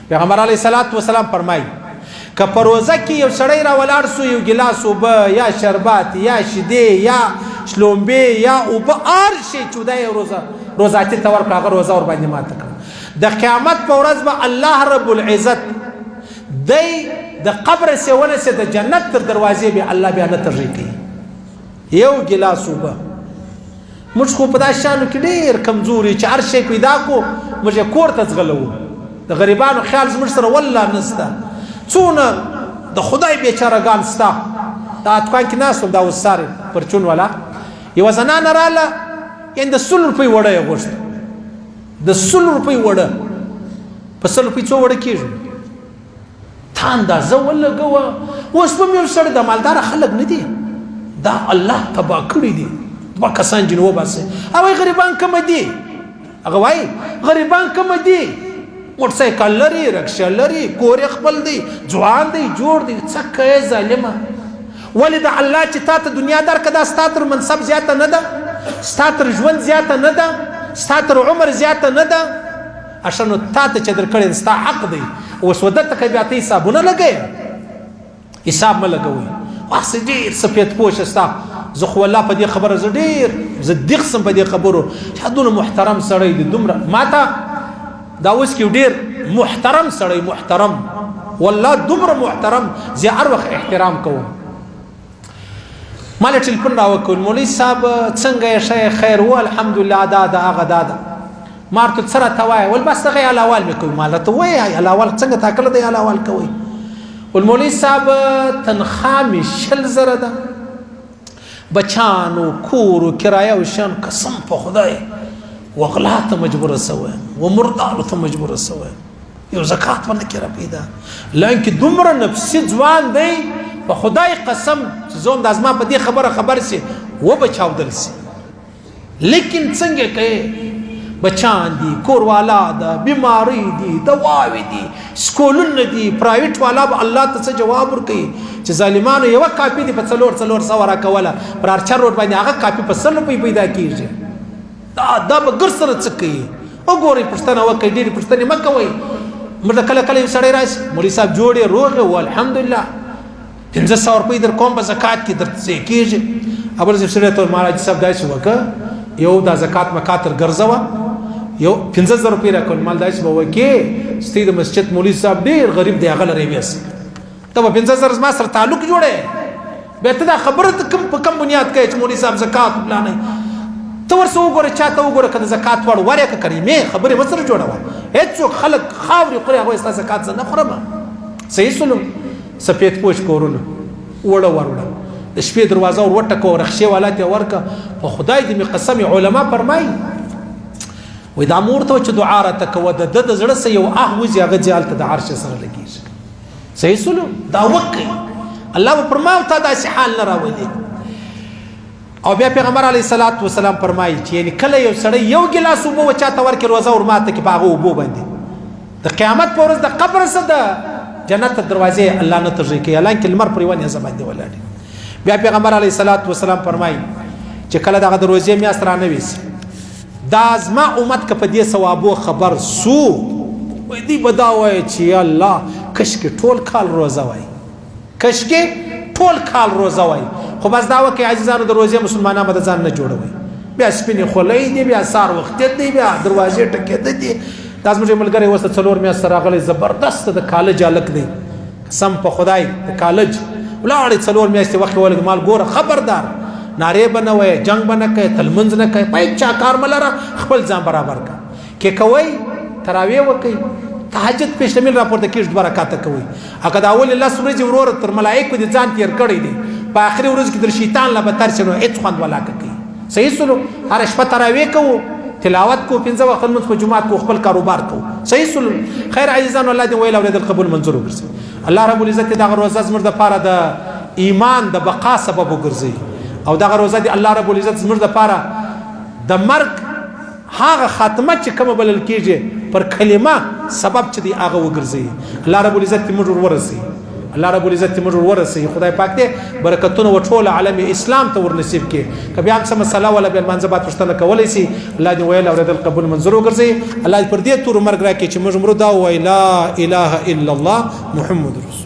پیغمبر علیه الصلاۃ والسلام فرمایي که په روزه کې یو سړی را ولاړ سو یو ګلاس اوبه یا شربات یا شیدې یا شلومبې یا اوبه هر شی چې دی روزاتي ته ورکړه هغه روزه ورباندې ماته کړه د قیامت په ورځ به الله رب العزت دی د قبر سیونه سي د جنت تر دروازې به الله بیا نه ترجیح کوي یو ګلاس اوبه موږ خو په دا شانو کې ډېر کمزوري چې هر شی پیدا کو موږ کور ته ځغلو د غریبانو خیال زموږ سره والله نسته څونه د خدای بیچارهګان ستا دا اتکان کې ناستم دا اوس ساري پرچون والا یوه زنانه راله یعنې د 100 روپۍ وړه یې غوښته د 100 روپۍ وړه په 100 روپۍ څو وړه کېږي تا اندازه ولګوه اوس به مې یو سړی د مالداره خلک نه دي دا الله تباه کړي دي دوه کسان جنو وباسي هغوی غریبان کمه دي هغه وایي غریبان کمه دي موټرسایکل لري رکشه لري کور یې خپل دی ځوان دی جوړ دی څه کوې ظالمه ولې د الله چې تا ته دنیا درکړه دا ستا تر منصب زیاته نه ده ستا تر ژوند زیاته نه ده ستا تر عمر زیاته نه ده اشه نو تا ته چې درکړی ستا حق دی اوس ودته که بیا ته حسابونه لګوې حساب مه لګوئ واسې ډېر سفید پوشه ستا زه خو والله په دې خبره زه ډېر صدیق سم په دې خبرو چې دونه محترم سړی دی دومره ماته دا اوس کې ډېر محترم سړی محترم والله دومره محترم زه هر وخت احترام کوم ما له ټلیفون راوکړ مولوي صاحب څنګه یې ښه خیر و الحمدلله دا هغه دا ما ورته څه راته وایه ول بس دغه حلال مې کوي ما راته وایه حلال څنګه ټاکله دی حلال کوئ ول مولوي صاحب تنخوا مې 100,000 ده بچانو کورو کرایه او شان قسم په خدای وغلا ته مجبور سوی و مردارو ته مجبور سوی یو زکات باندې کې را پیدا لکه دومره نفسي ځوان دی په خدای قسم چې زوم د ازما په دې خبر سي و بچاودل سي لیکن څنګه کوي بچان دي کور والا ده بیماری دي دواوي دي سکولونه دي پرایویټ والا به الله ته جواب ورکړي چې ظالمانو یو کاپی دي په 400 را کوله پر ارچر روډ باندې هغه کاپی په 100 روپۍ پیدا کیږي دا به ګر سره څه کوي وګورئ پوښتنه وکړئ ډېرې پوښتنې مه کوئ موږ کله کله یو سړی راشي مولوي صاحب جوړ یې روغ و الحمدلله 1500 روپۍ در کوم په زکات کې درته کېږي ابل سړی ته مهاراج صاحب داسې وکړه یو دا زکات مکاتر ګرځوه یو 15,000 روپۍ راکول مال داسې به وکړې ستی د مسجد مولوي صاحب ډېر غریب دی هغه لرې بیاسي ته به 15,000 زما سره تعلق جوړې بیا ته دا خبره ته په کم بنیاد کوې چې مولوي صاحب زکات پلانوي ته ورسه وګوره چاته وګوره که د زکات وړ ورې که کریمې خبرې ورسره جوړوه هېڅوک خلک خاورې خوري هغوی ستا زکات زه نه خورم صحیح سلو سفید پوش کورونه وړه وروړه د شپې دروازه ور وټکوه رخشې والا ته ورکه په خدای دې مې قسم علما فرمایي وای دا مور ته چې دعا راته کوه د ده د زړه څه یو وځي هغه ځای هلته د عرش سره لګېږي صحیح سلو دا وکړئ الله به فرمایي تا داسې حال نه راولي او بیا پیغمبر علیه الصلاۃ والسلام فرمایي چې یعنې کله یو سړی یو ګیلاس اوبه چاته ورکړي روزه ورماته کړي په هغه اوبو باندې د قیامت په ورځ د قبر څه د جنت دروازې الله نه ترجیح کوي حالانکه لمر پر یوه نیزه باندې ولاړ بیا پیغمبر علیه الصلاۃ والسلام فرمایي چې کله دغه د روزې میاشت رانه ویسي دا زما امت که په دې ثوابو خبر سو وای دی به دا وایي چې یا الله کشکې ټول کال روزه وای کشکې ټول کال روزه وای خو بس دا وکړئ عزیزانو د روزې مسلمانان به د ځان نه جوړوئ بیا سپینې خولۍ دي بیا سهار وختي دی بیا دروازې ټکېده دي دا زموږ ملګری اوس د 4 میاشتې راغلی زبردست د کالج هلک دی قسم په خدای د کالج ولاړې 4 میاشتې وخت ولګ مال ګوره خبردار نارې به نه وایې جنګ به نه کوې تلمنځ نه کوې په چا کار مه لره خپل ځان برابر کړه کې کوئ تراویح وکئ تهجد پیشتمیل راپورته کېږي 2 رکعته کوئ هغه د اولې 10 ورځې وروره تر ملایکو دې ځان تېر کړی دی په آخري ورځ کې در شیطان لا به تر شي نو هېڅ خوند ولاکه کوي صحیح سلو هره شپه تراویح کوو تلاوت کو 15 وخت لمونځ په جومات کو خپل کاروبار کو صحیح سلو خیر عزیزانو الله دې ویل اورېدل قبول منظور وګرځي الله رب العزت دغه روزه زموږ دپاره د ایمان د بقا سبب وګرځي او دغه روزه دی الله رب العزت زموږ دپاره د مرګ هغه خاتمه چې کومه بلل کېږي پر کلمه سبب چې دی هغه وګرځي الله رب العزت دې موږ ورورسوي الله رب العزت موږ ورسي خدای پاک دې برکتونه و ټول عالم اسلام ته ورنصیب کړي کبي هم سم مسله ولا بل منځ بات پښتنه کولای شي الله دې ویل اوریدل قبول منظور وګرځي الله پر دې تور مرګ راکړي چې موږ مرو دا ویلا اله الا الله محمد رسول